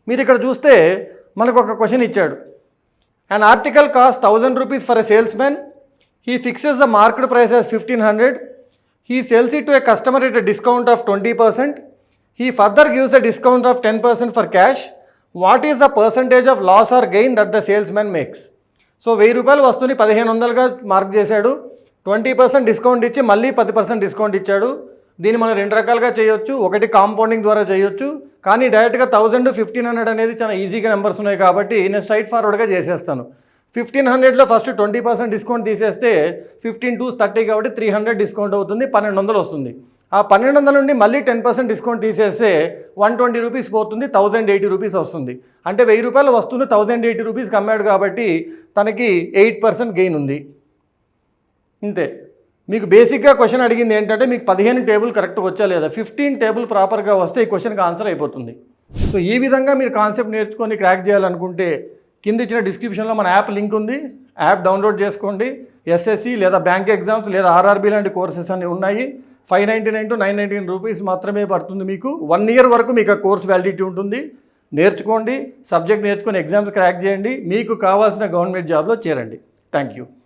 మీరు ఇక్కడ చూస్తే మనకు ఒక క్వశ్చన్ ఇచ్చాడు. An article costs 1000 rupees for a salesman. He fixes the market price as 1500. He sells it to a customer at a discount of 20%. He further gives a discount of 10% for cash. What is the percentage of loss or gain that the salesman makes? So 1000 రూపాయలు వస్తువుని 1500గా mark చేశాడు, 20% discount ఇచ్చి మళ్ళీ 10% discount ఇచ్చాడు. దీన్ని మనం రెండు రకాలుగా చేయొచ్చు. ఒకటి కాంపౌండింగ్ ద్వారా చేయొచ్చు, కానీ డైరెక్ట్గా 1000 1500 అనేది చాలా ఈజీగా నెంబర్స్ ఉన్నాయి కాబట్టి నేను స్ట్రైట్ ఫార్వర్డ్గా చేసేస్తాను. 1500లో ఫస్ట్ 20% డిస్కౌంట్ తీసేస్తే 15 2 30 కాబట్టి 300 డిస్కౌంట్ అవుతుంది, 1200 వస్తుంది. ఆ 1200 నుండి మళ్ళీ 10% డిస్కౌంట్ తీసేస్తే 120 రూపీస్ పోతుంది, 1080 రూపీస్ వస్తుంది. అంటే 1000 రూపాయలు వస్తుంది 1080 రూపీస్కి అమ్మాడు కాబట్టి తనకి 8% గెయిన్ ఉంది. ఇంతే. మీకు బేసిక్గా క్వశ్చన్ అడిగింది ఏంటంటే మీకు 15 టేబుల్ కరెక్ట్గా వచ్చా లేదా, 15 టేబుల్ ప్రాపర్గా వస్తే ఈ క్వశ్చన్కి ఆన్సర్ అయిపోతుంది. సో ఈ విధంగా మీరు కాన్సెప్ట్ నేర్చుకొని క్రాక్ చేయాలనుకుంటే కింద ఇచ్చిన డిస్క్రిప్షన్లో మన యాప్ లింక్ ఉంది, యాప్ డౌన్లోడ్ చేసుకోండి. ఎస్ఎస్సి లేదా బ్యాంక్ ఎగ్జామ్స్ లేదా ఆర్ఆర్బీ లాంటి కోర్సెస్ అన్నీ ఉన్నాయి. 599 to 999 రూపీస్ మాత్రమే పడుతుంది. మీకు 1 year వరకు మీకు ఆ కోర్స్ వ్యాలిడిటీ ఉంటుంది. నేర్చుకోండి, సబ్జెక్ట్ నేర్చుకొని ఎగ్జామ్స్ క్రాక్ చేయండి, మీకు కావాల్సిన గవర్నమెంట్ జాబ్లో చేరండి. Thank you.